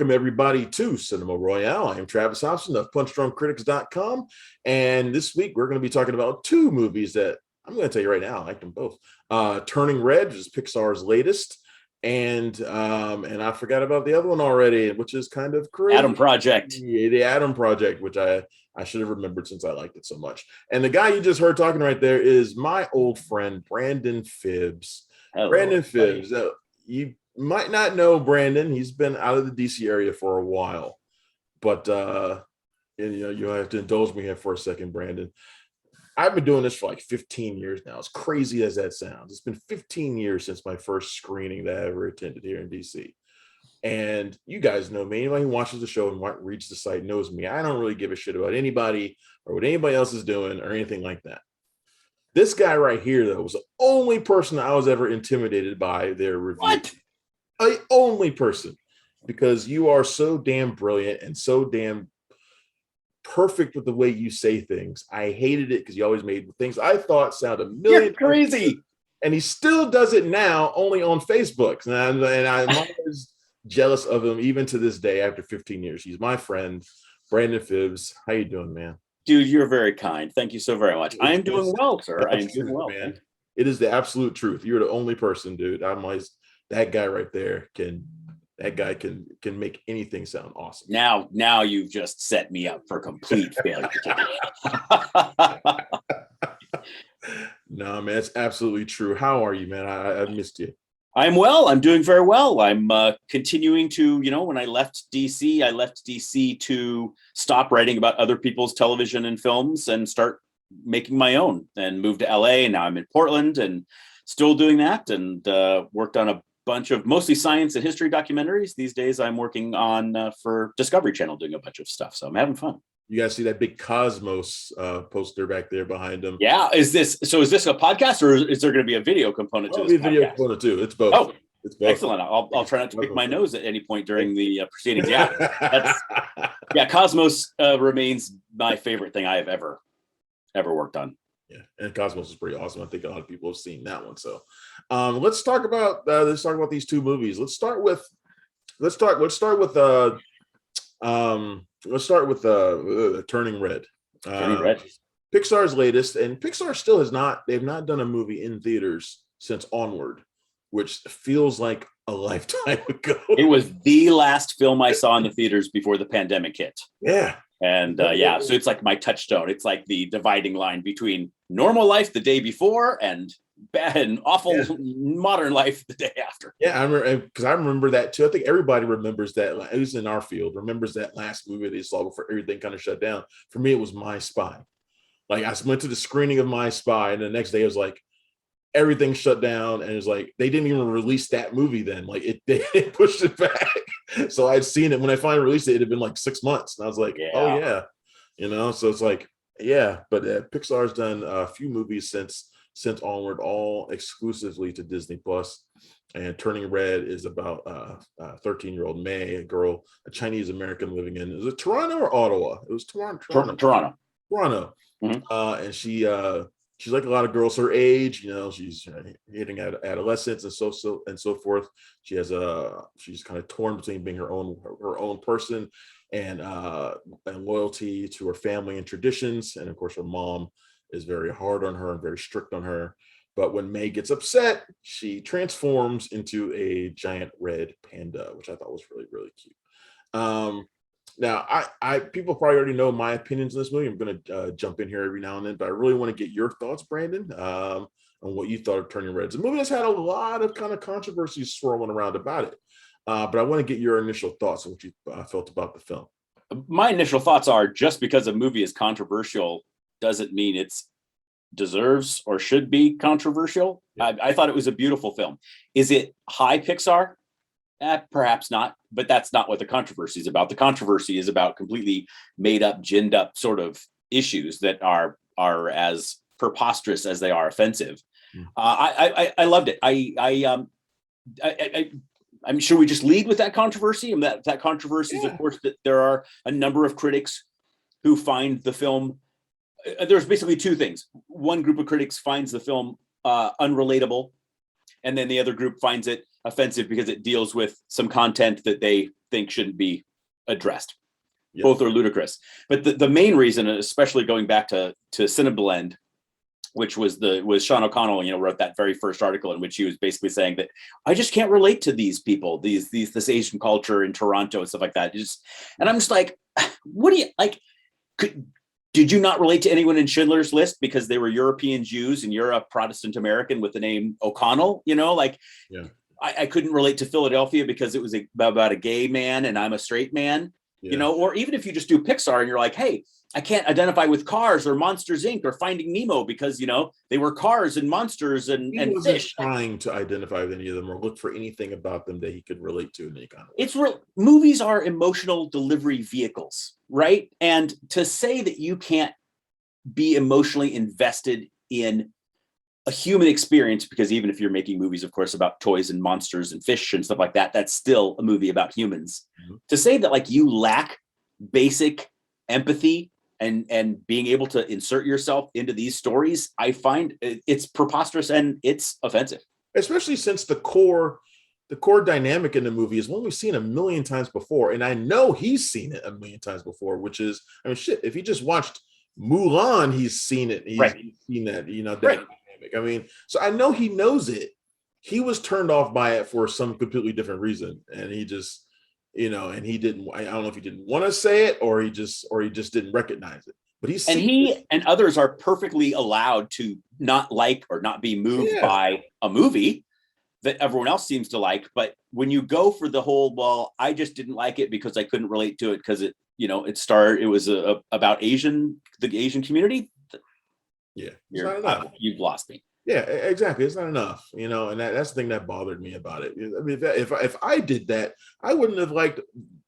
welcome everybody to Cinema Royale. I am Travis Hobson of punchdrunkcritics.com. And this week we're going to be talking about two movies that I'm going to tell you right now, I like them both. Turning Red, which is Pixar's latest. And I forgot about the other one already, which is kind of crazy. Adam Project. Yeah, the Adam Project, which I should have remembered since I liked it so much. And the guy you just heard talking right there is my old friend, Brandon Fibbs. Hello, Brandon Fibbs. You might not know Brandon. He's been out of the DC area for a while, but you have to indulge me here for a second, Brandon. I've been doing this for like 15 years now. As crazy as that sounds, it's been 15 years since my first screening that I ever attended here in DC. And you guys know me. Anybody who watches the show and reads the site knows me. I don't really give a shit about anybody or what anybody else is doing or anything like that. This guy right here, though, was the only person I was ever intimidated by their review. What? The only person, because you are so damn brilliant and so damn perfect with the way you say things. I hated it because you always made things I thought sounded a million. You're crazy. And he still does it now, only on Facebook. And I'm always jealous of him, even to this day after 15 years. He's my friend, Brandon Fibbs. How you doing, man? Dude, you're very kind. Thank you so very much. I am doing well, sir. I am doing well, man. It is the absolute truth. You're the only person, dude. I'm always that guy right there can make anything sound awesome. Now you've just set me up for complete failure. No, man, it's absolutely true. How are you, man? I missed you. I'm well. I'm doing very well. I'm continuing to, when I left DC to stop writing about other people's television and films and start making my own, and moved to LA. And now I'm in Portland and still doing that, and worked on a bunch of mostly science and history documentaries. These days I'm working on for Discovery Channel, doing a bunch of stuff. So I'm having fun. You guys see that big Cosmos poster back there behind him? Yeah. Is this a podcast, or is there going to be a video component to this? It'll be a video component too. It's both. Oh, it's both. Excellent. I'll try not to pick my nose at any point during the proceedings. Yeah. Cosmos remains my favorite thing I have ever worked on. Yeah, and Cosmos is pretty awesome. I think a lot of people have seen that one. So, let's talk about these two movies. Let's start with Turning Red. Turning Red. Pixar's latest, and Pixar still they've not done a movie in theaters since Onward, which feels like a lifetime ago. It was the last film I saw in the theaters before the pandemic hit. Yeah. And so it's like my touchstone. It's like the dividing line between normal life the day before and bad and awful modern life the day after. Yeah, I remember that too. I think everybody remembers that. At least in our field, remembers that last movie they saw before everything kind of shut down. For me, it was My Spy. Like, I went to the screening of My Spy, and the next day it was like everything shut down, and it was like they didn't even release that movie then. Like they pushed it back. So I'd seen it when I finally released it. It had been like 6 months, and I was like, oh yeah, So it's like, yeah. But Pixar's done a few movies since Onward, all exclusively to Disney Plus. And Turning Red is about a 13-year-old May, a girl, a Chinese American living in, is it Toronto or Ottawa? It was Toronto. Toronto. Mm-hmm. And she's like a lot of girls her age, she's hitting adolescence and so forth. She's kind of torn between being her own person and loyalty to her family and traditions. And of course, her mom is very hard on her and very strict on her. But when May gets upset, she transforms into a giant red panda, which I thought was really, really cute. Now, I people probably already know my opinions on this movie. I'm going to jump in here every now and then, but I really want to get your thoughts, Brandon, on what you thought of Turning Red. It's a movie that's had a lot of kind of controversies swirling around about it, but I want to get your initial thoughts on what you felt about the film. My initial thoughts are, just because a movie is controversial doesn't mean it's deserves or should be controversial. Yeah. I thought it was a beautiful film. Is it high Pixar? Perhaps not, but that's not what the controversy is about. The controversy is about completely made up, ginned up sort of issues that are as preposterous as they are offensive. I loved it. I'm sure we just lead with that controversy, and that controversy is, of course, that there are a number of critics who find the film. There's basically two things. One group of critics finds the film unrelatable, and then the other group finds it offensive because it deals with some content that they think shouldn't be addressed. Yep. Both are ludicrous. But the main reason, especially going back to Cineblend, which was Shawn O'Connell, wrote that very first article in which he was basically saying that I just can't relate to these people, this Asian culture in Toronto and stuff like that. And I'm just like, what do you like? Did you not relate to anyone in Schindler's List because they were European Jews and you're a Protestant American with the name O'Connell? Yeah. I couldn't relate to Philadelphia because it was about a gay man and I'm a straight man. Yeah. Or even if you just do Pixar and you're like, hey, I can't identify with Cars or Monsters Inc. or Finding Nemo because, they were cars and monsters and wasn't fish. Trying to identify with any of them or look for anything about them that he could relate to in any kind of way. It's real. Movies are emotional delivery vehicles, right? And to say that you can't be emotionally invested in a human experience, because even if you're making movies, of course, about toys and monsters and fish and stuff like that, that's still a movie about humans. Mm-hmm. To say that like you lack basic empathy and being able to insert yourself into these stories, I find it's preposterous and it's offensive. Especially since the core dynamic in the movie is one we've seen a million times before. And I know he's seen it a million times before, which is, if he just watched Mulan, he's seen it. He's seen that, that dynamic. I mean, so I know he knows it. He was turned off by it for some completely different reason. And he just, and he didn't, I don't know if he didn't want to say it or he just didn't recognize it. But he and others are perfectly allowed to not like or not be moved by a movie that everyone else seems to like. But when you go for the whole, well, I just didn't like it because I couldn't relate to it because it, it was about the Asian community. Yeah, it's not enough. You've lost me. Yeah, exactly. It's not enough, and that's the thing that bothered me about it. I mean, if I did that, I wouldn't have liked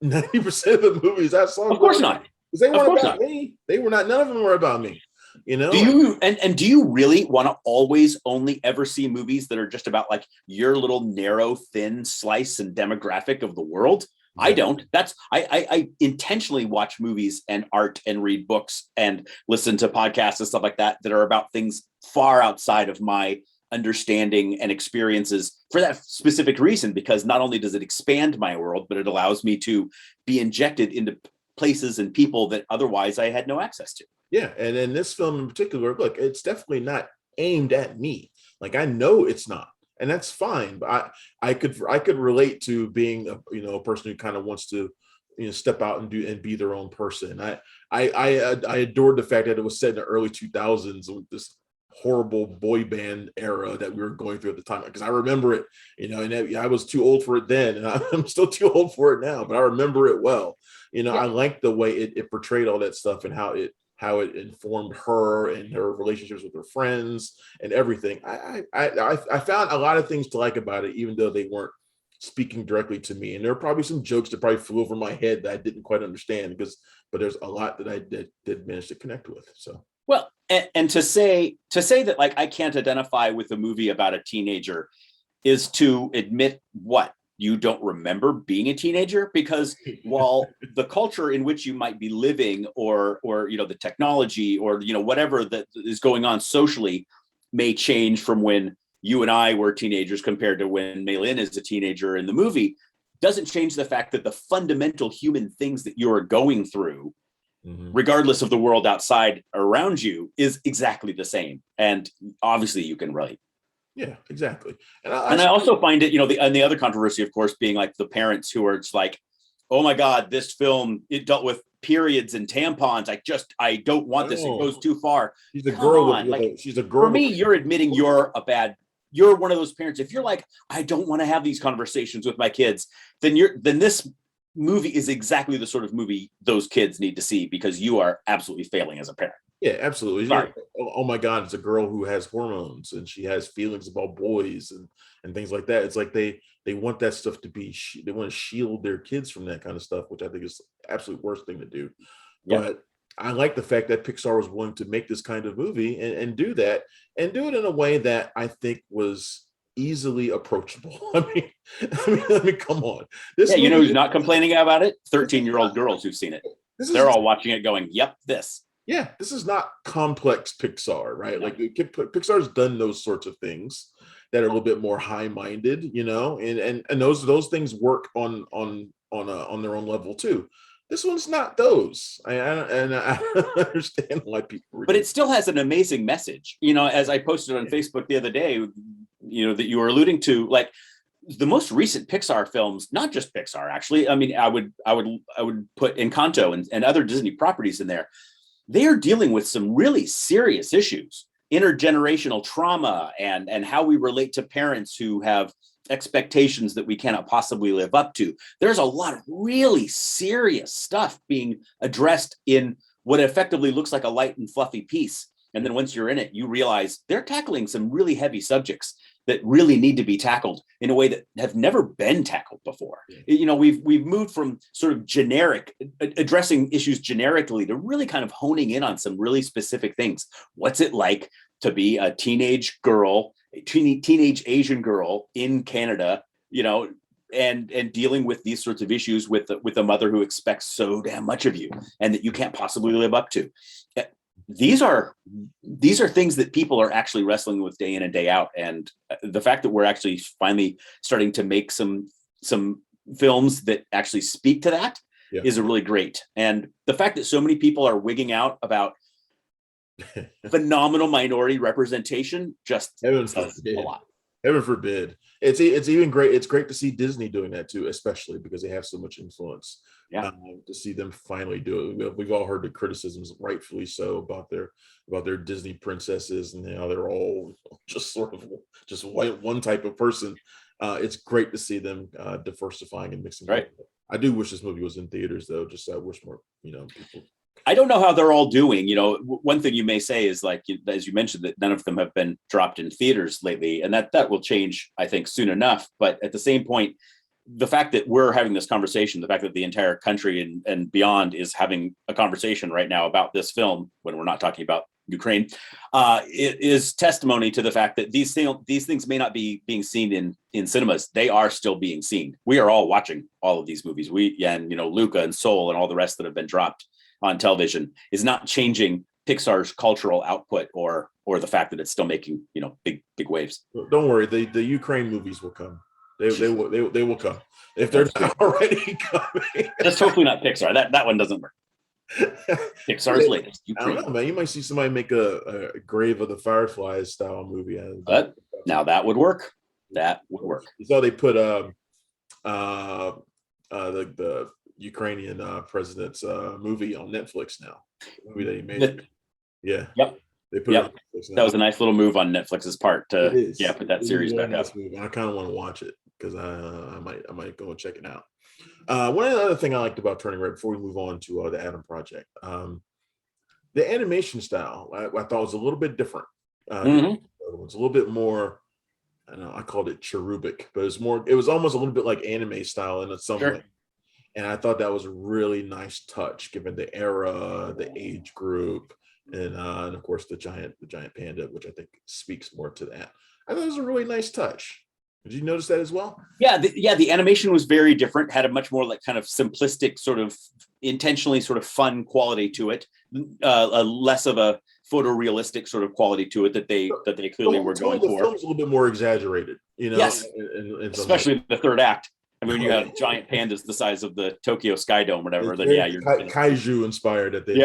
90% of the movies I saw. Of course not. Because they weren't about me. They were not. None of them were about me. Do you and do you really want to always only ever see movies that are just about like your little narrow, thin slice and demographic of the world? I don't. I intentionally watch movies and art and read books and listen to podcasts and stuff like that are about things far outside of my understanding and experiences for that specific reason, because not only does it expand my world, but it allows me to be injected into places and people that otherwise I had no access to. Yeah. And in this film in particular, look, it's definitely not aimed at me. Like, I know it's not. And that's fine, but I could relate to being a person who kind of wants to step out and be their own person. I adored the fact that it was set in the early 2000s with this horrible boy band era that we were going through at the time, because I remember it, and I was too old for it then, and I'm still too old for it now, but I remember it well. I liked the way it portrayed all that stuff and how it informed her and her relationships with her friends and everything. I found a lot of things to like about it, even though they weren't speaking directly to me. And there are probably some jokes that probably flew over my head that I didn't quite understand, but there's a lot that I did manage to connect with. So, well, and to say that like I can't identify with a movie about a teenager is to admit what you don't remember being a teenager, because while the culture in which you might be living or the technology or whatever that is going on socially may change from when you and I were teenagers compared to when Mei-Lin is a teenager in the movie, doesn't change the fact that the fundamental human things that you are going through, regardless of the world outside around you, is exactly the same. And obviously you can relate. Yeah, exactly. And I also find it, the other controversy, of course, being like the parents who are just like, oh my God, this film, it dealt with periods and tampons. I don't want this. It goes too far. She's a girl. She's a girl. For me, you're admitting you're one of those parents. If you're like, I don't want to have these conversations with my kids, then this movie is exactly the sort of movie those kids need to see, because you are absolutely failing as a parent. Yeah, absolutely. Oh my God, it's a girl who has hormones and she has feelings about boys and things like that. It's like they want that stuff to be, they want to shield their kids from that kind of stuff, which I think is the absolute worst thing to do. Yeah. But I like the fact that Pixar was willing to make this kind of movie and do that, and do it in a way that I think was easily approachable. I mean, come on. Who's not complaining about it? 13-year-old girls who've seen it. They're all watching it going, yep, this. Yeah, this is not complex Pixar, right? No. Like Pixar's done those sorts of things that are a little bit more high-minded, and those things work on on their own level too. This one's not those. I understand why people. But it still has an amazing message. As I posted on Facebook the other day, that you were alluding to, like the most recent Pixar films, not just Pixar, actually. I mean, I would put Encanto and other Disney properties in there. They are dealing with some really serious issues, intergenerational trauma, and how we relate to parents who have expectations that we cannot possibly live up to. There's a lot of really serious stuff being addressed in what effectively looks like a light and fluffy piece. And then once you're in it, you realize they're tackling some really heavy subjects that really need to be tackled in a way that have never been tackled before. We've moved from sort of generic, addressing issues generically, to really kind of honing in on some really specific things. What's it like to be a teenage girl, teenage Asian girl in Canada, and dealing with these sorts of issues with a mother who expects so damn much of you and that you can't possibly live up to. These are things that people are actually wrestling with day in and day out. And the fact that we're actually finally starting to make some films that actually speak to that is a really great. And the fact that so many people are wigging out about phenomenal minority representation just says a lot. Heaven forbid. It's even great. It's great to see Disney doing that too, especially because they have so much influence. To see them finally do it. We've all heard the criticisms, rightfully so, about their Disney princesses, and they're all just sort of just one type of person. It's great to see them diversifying and mixing. Right. I do wish this movie was in theaters though. Just I wish more people. I don't know how they're all doing. One thing you may say is, like, as you mentioned, that none of them have been dropped in theaters lately, and that will change, I think, soon enough. But at the same point, the fact that we're having this conversation, the fact that the entire country and beyond is having a conversation right now about this film, when we're not talking about Ukraine, it is testimony to the fact that these things may not be being seen in cinemas. They are still being seen. We are all watching all of these movies. Luca and Soul and all the rest that have been dropped on television is not changing Pixar's cultural output or the fact that it's still making big waves. Don't worry, the Ukraine movies will come. They will come if they're not already coming. Just hopefully not Pixar. That one doesn't work. Pixar's latest. Ukraine. I don't know, man. You might see somebody make a Grave of the Fireflies style movie. But now that would work. That would work. So they put the Ukrainian president's movie on Netflix now. The movie that he made. Yep. They put it on Netflix now. That was a nice little move on Netflix's part to put that series back up. I kind of want to watch it because I might go and check it out. One other thing I liked about Turning Red, before we move on to the Adam Project, the animation style I thought was a little bit different. It was a little bit more. I know I called it cherubic, but it was almost a little bit like anime style in some way. And I thought that was a really nice touch, given the era, the age group, and of course the giant panda, which I think speaks more to that. I thought it was a really nice touch. Did you notice that as well? Yeah, the animation was very different. Had a much more like kind of simplistic, sort of intentionally sort of fun quality to it. Less of a photorealistic sort of quality to it that they clearly were going for. The film's a little bit more exaggerated, Yes, especially the third act. I mean, when you have giant pandas the size of the Tokyo Sky Dome, or whatever, then you're kaiju inspired at the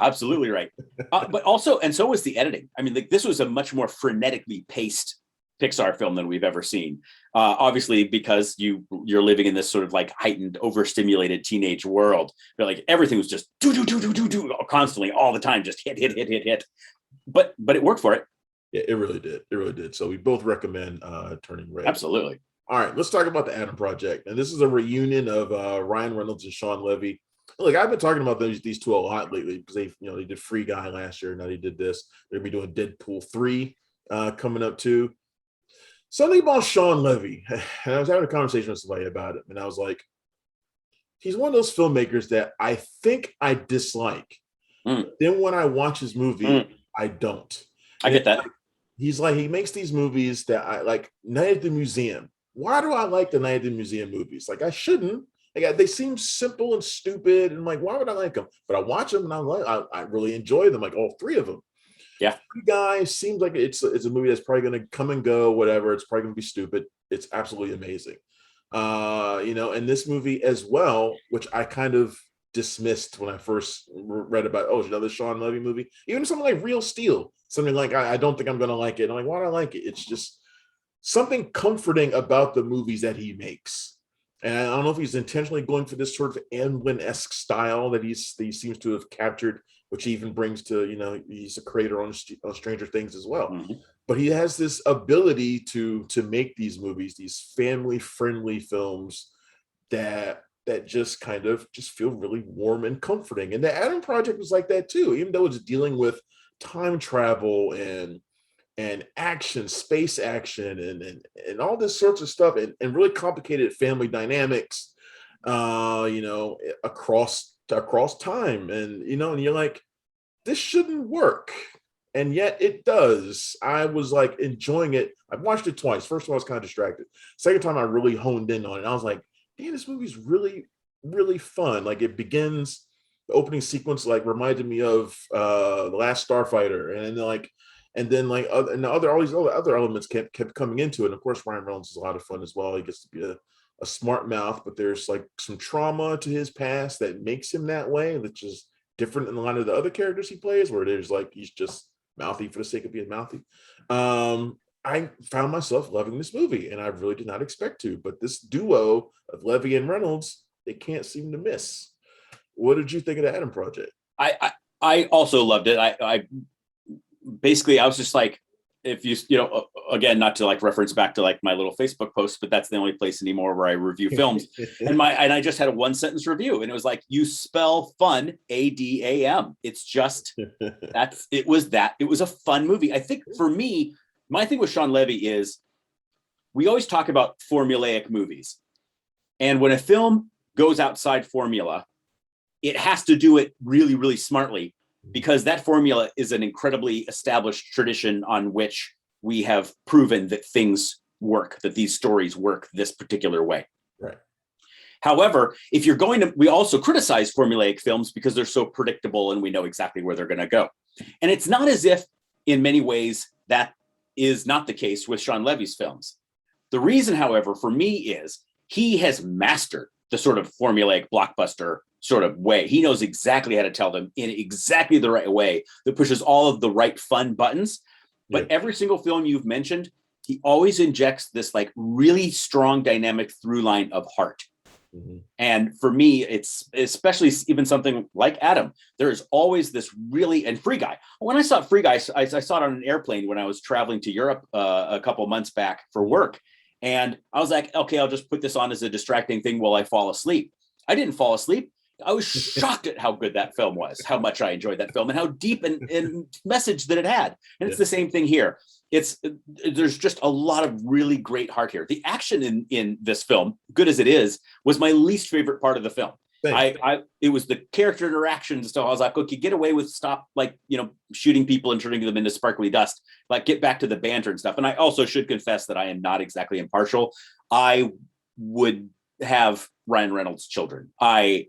absolutely right. But also, and so was the editing. I mean, like, this was a much more frenetically paced Pixar film than we've ever seen. Obviously, because you're living in this sort of like heightened, overstimulated teenage world, but like everything was just do constantly, all the time, just hit. But it worked for it. Yeah, it really did. So we both recommend Turning Red. Absolutely. All right, let's talk about the Adam Project. And this is a reunion of Ryan Reynolds and Shawn Levy. Look, I've been talking about these two a lot lately because they did Free Guy last year. Now they did this. They're gonna be doing Deadpool 3 coming up too. Something about Shawn Levy. And I was having a conversation with somebody about it, and I was like, he's one of those filmmakers that I think I dislike. Then when I watch his movie, I don't. I get that. He's like, he makes these movies that I like. Night at the Museum. Why do I like the Night at the Museum movies? Like, I shouldn't. Like, they seem simple and stupid, and like, why would I like them? But I watch them, and I really enjoy them. Like all three of them. Yeah. Free Guy seems like it's a movie that's probably going to come and go. Whatever. It's probably going to be stupid. It's absolutely amazing. And this movie as well, which I kind of dismissed when I first read about, another Shawn Levy movie. Even something like Real Steel, something like I don't think I'm gonna like it. I'm like, why do I like it? It's just something comforting about the movies that he makes. And I don't know if he's intentionally going for this sort of Amblin-esque style that he seems to have captured, which he even brings to, he's a creator on Stranger Things as well. Mm-hmm. But he has this ability to make these movies, these family-friendly films that just kind of just feel really warm and comforting. And the Adam Project was like that too, even though it's dealing with time travel and action, space action, and all this sorts of stuff, and really complicated family dynamics, across time, and you're like, this shouldn't work, and yet it does. I was like enjoying it. I watched it twice. First time I was kind of distracted. Second time I really honed in on it. I was like, damn, this movie's really, really fun. Like it begins, the opening sequence like reminded me of The Last Starfighter, and then all these other elements kept coming into it. And of course, Ryan Reynolds is a lot of fun as well. He gets to be a smart mouth, but there's like some trauma to his past that makes him that way, which is different than a lot of the other characters he plays, where there's like he's just mouthy for the sake of being mouthy. I found myself loving this movie, and I really did not expect to. But this duo of Levy and Reynolds, they can't seem to miss. What did you think of the Adam Project? I also loved it. I basically, I was just like, if again, not to like reference back to like my little Facebook post, but that's the only place anymore where I review films. and I just had a 1-sentence review, and it was like, you spell fun ADAM. It's just it was a fun movie. I think for me, my thing with Shawn Levy is we always talk about formulaic movies, and when a film goes outside formula, it has to do it really, really smartly, because that formula is an incredibly established tradition on which we have proven that things work, that these stories work this particular way. Right. However, we also criticize formulaic films because they're so predictable and we know exactly where they're going to go. And it's not as if in many ways that is not the case with Shawn Levy's films. The reason, however, for me is he has mastered the sort of formulaic blockbuster sort of way. He knows exactly how to tell them in exactly the right way that pushes all of the right fun buttons. But every single film you've mentioned, he always injects this like really strong dynamic through line of heart. Mm-hmm. And for me, it's especially even something like Adam. There is always this and Free Guy. When I saw Free Guy, I saw it on an airplane when I was traveling to Europe a couple months back for work. And I was like, okay, I'll just put this on as a distracting thing while I fall asleep. I didn't fall asleep. I was shocked at how good that film was, how much I enjoyed that film, and how deep and message that it had. And it's the same thing here. There's just a lot of really great heart here. The action in this film, good as it is, was my least favorite part of the film. It was the character interactions and stuff. I was like, okay, get away with stop, like, shooting people and turning them into sparkly dust. Like, get back to the banter and stuff. And I also should confess that I am not exactly impartial. I would have Ryan Reynolds' children. His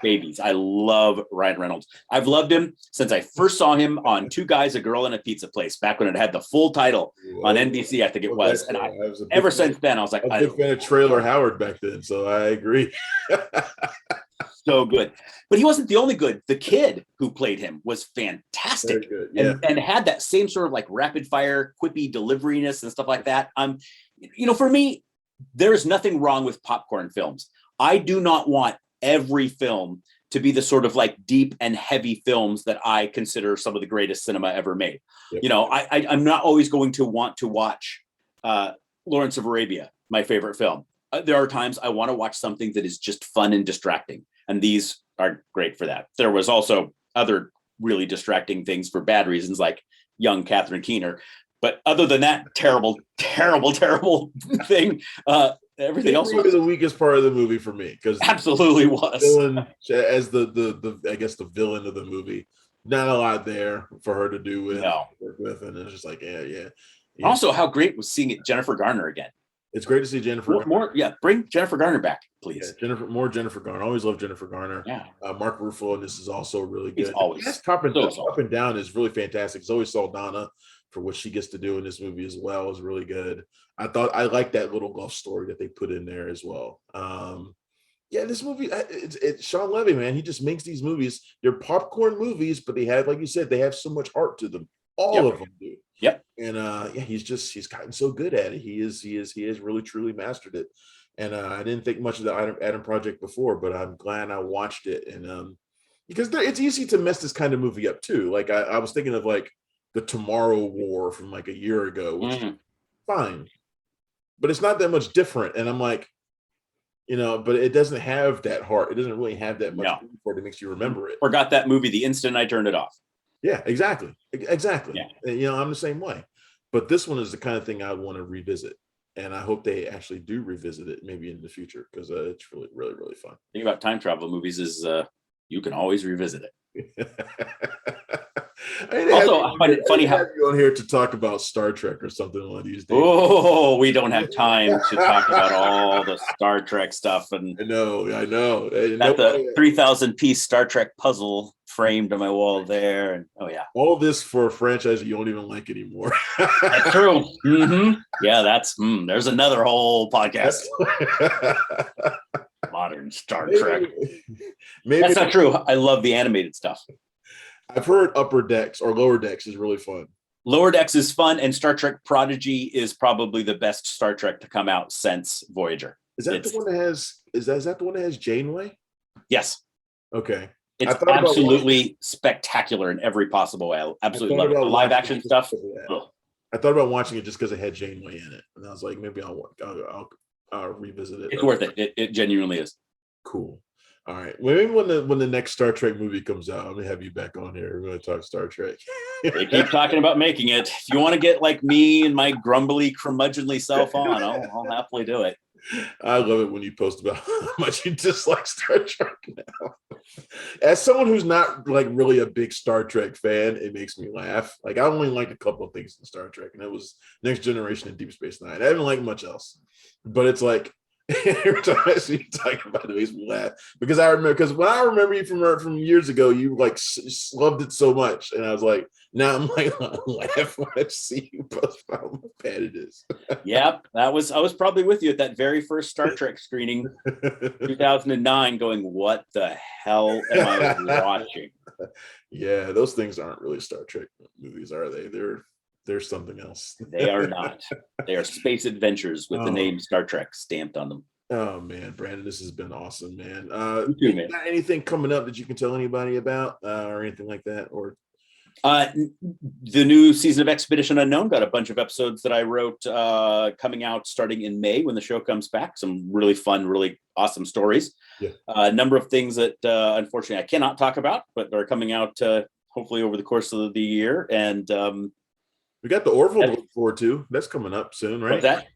babies. I love Ryan Reynolds. I've loved him since I first saw him on Two Guys, a Girl, and a Pizza Place, back when it had the full title on NBC, I think it was. And ever since then, I was like, I was a big fan of Trailer Howard back then, so I agree. So good. But he wasn't the only good. The kid who played him was fantastic. Very good. And had that same sort of like rapid fire, quippy deliveriness and stuff like that. For me, there's nothing wrong with popcorn films. I do not want every film to be the sort of like deep and heavy films that I consider some of the greatest cinema ever made. Yep. I'm not always going to want to watch Lawrence of Arabia, my favorite film. There are times I want to watch something that is just fun and distracting. And these are great for that. There was also other really distracting things for bad reasons, like young Catherine Keener. But other than that, terrible, terrible, terrible thing. Everything else was the weakest part of the movie for me, because absolutely was villain, as the I guess the villain of the movie. Not a lot there for her to do with, work with, and it's just like yeah. Also, how great was seeing Jennifer Garner again. It's great to see Jennifer. Bring Jennifer Garner back, Yeah, please. Jennifer Garner. I always love Jennifer Garner. Yeah. Mark Ruffalo, and this is also really good. He's always Up and down is really fantastic. Zoe Saldana, for what she gets to do in this movie as well, is really good. I like that little love story that they put in there as well. This movie, it's Shawn Levy, man. He just makes these movies. They're popcorn movies, but they have, like you said, they have so much heart to them. All of them do. Yep. And he's gotten so good at it. He has really truly mastered it. And I didn't think much of the Adam Project before, but I'm glad I watched it. And because it's easy to mess this kind of movie up too. Like I was thinking of like the Tomorrow War from like a year ago, which is fine, but it's not that much different. And I'm like, but it doesn't have that heart. It doesn't really have that much before it makes you remember it. Forgot that movie the instant I turned it off. Yeah, exactly. Yeah. I'm the same way. But this one is the kind of thing I want to revisit. And I hope they actually do revisit it maybe in the future, because it's really, really, really fun. The thing about time travel movies is you can always revisit it. Also, I find it funny how you on here to talk about Star Trek or something one of these days. Oh, we don't have time to talk about all the Star Trek stuff. And I know. Got the 3,000-piece Star Trek puzzle framed on my wall there. And all this for a franchise you don't even like anymore. That's true. Mm-hmm. Yeah, there's another whole podcast. Modern Star Trek. Maybe that's not true. I love the animated stuff. I've heard Upper Decks or Lower Decks is really fun. Lower Decks is fun, and Star Trek Prodigy is probably the best Star Trek to come out since Voyager. Is that the one that has? Is that the one that has Janeway? Yes. Okay. It's absolutely spectacular in every possible way. I absolutely love it. The live action stuff. I thought about watching it just because it had Janeway in it, and I was like, maybe I'll revisit it. It's worth it. It genuinely is. Cool. All right. Maybe when the next Star Trek movie comes out, I'm gonna have you back on here. We're gonna talk Star Trek. They keep talking about making it. If you want to get like me and my grumbly, curmudgeonly self on, I'll happily do it. I love it when you post about how much you dislike Star Trek now. As someone who's not like really a big Star Trek fan, it makes me laugh. Like I only liked a couple of things in Star Trek, and it was Next Generation and Deep Space Nine. I haven't liked much else, but it's like every time I see you talking about it makes me laugh, because when I remember you from years ago, you like loved it so much, and I was like, now I'm like laugh when I see you post about how bad it is. Yep, I was probably with you at that very first Star Trek screening, 2009, going, what the hell am I watching? Yeah, those things aren't really Star Trek movies, are they? They're something else. They are not. They are space adventures with the name Star Trek stamped on them. Oh man, Brandon, this has been awesome, man. You too, man. Got anything coming up that you can tell anybody about, or anything like that? Or the new season of Expedition Unknown got a bunch of episodes that I wrote coming out starting in May when the show comes back. Some really fun, really awesome stories. Yeah. A number of things that unfortunately I cannot talk about, but they're coming out hopefully over the course of the year. And we got the Orville to look forward to. That's coming up soon, right? What's that?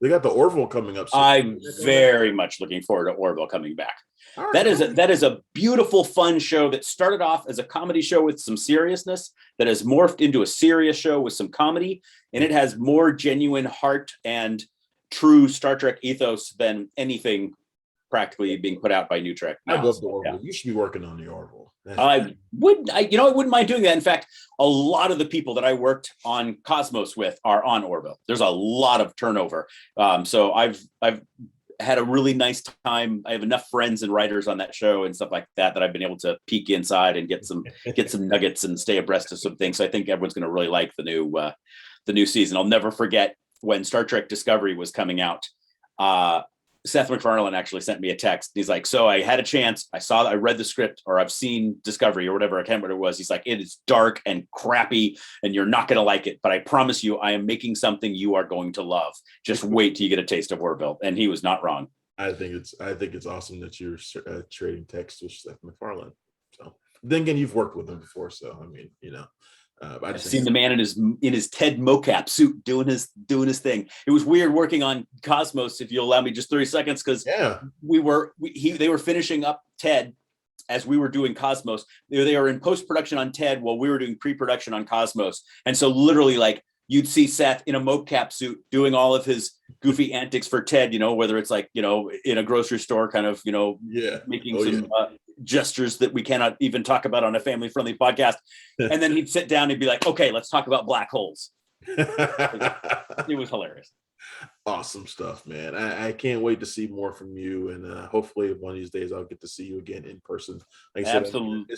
They got the Orville coming up soon. I'm very much looking forward to Orville coming back. Right. That is a beautiful, fun show that started off as a comedy show with some seriousness that has morphed into a serious show with some comedy, and it has more genuine heart and true Star Trek ethos than anything practically being put out by New Trek now. I love the Orville. Yeah. You should be working on the Orville. I wouldn't mind doing that. In fact, a lot of the people that I worked on Cosmos with are on Orville. There's a lot of turnover. So I've had a really nice time. I have enough friends and writers on that show and stuff like that I've been able to peek inside and get some nuggets and stay abreast of some things. So I think everyone's going to really like the new season. I'll never forget when Star Trek Discovery was coming out. Seth MacFarlane actually sent me a text. He's like, so I had a chance. I read the script, or I've seen Discovery or whatever. I can't remember what it was. He's like, it is dark and crappy and you're not going to like it. But I promise you, I am making something you are going to love. Just wait till you get a taste of Orville. And he was not wrong. I think it's awesome that you're trading text with Seth MacFarlane. So then again, you've worked with him before. So, I mean, I've seen the man in his Ted mocap suit doing his thing. It was weird working on Cosmos, if you'll allow me just 30 seconds, because they were finishing up Ted as we were doing Cosmos. They were in post-production on Ted while we were doing pre-production on Cosmos. And so literally like you'd see Seth in a mocap suit doing all of his goofy antics for Ted, whether it's like, in a grocery store kind of, making some gestures that we cannot even talk about on a family friendly podcast. And then he'd sit down and be like, okay, let's talk about black holes. It was hilarious. Awesome stuff, man. I can't wait to see more from you, and hopefully one of these days I'll get to see you again in person. Like I said,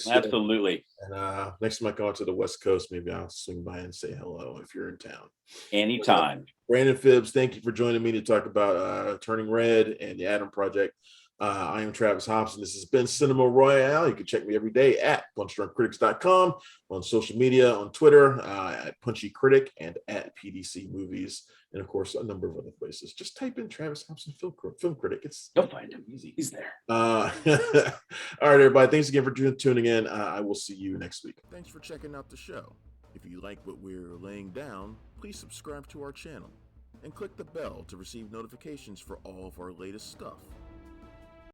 Absolutely. And next time I go out to the West Coast, maybe I'll swing by and say hello if you're in town. Anytime. Brandon Fibbs, thank you for joining me to talk about Turning Red and the Atom Project. I am Travis Hobson. This has been Cinema Royale. You can check me every day at punchdrunkcritics.com, on social media, on Twitter, at Punchy Critic, and at PDC Movies, and of course a number of other places. Just type in Travis Hobson Film Critic. You'll find him easy. He's there. All right, everybody. Thanks again for tuning in. I will see you next week. Thanks for checking out the show. If you like what we're laying down, please subscribe to our channel and click the bell to receive notifications for all of our latest stuff.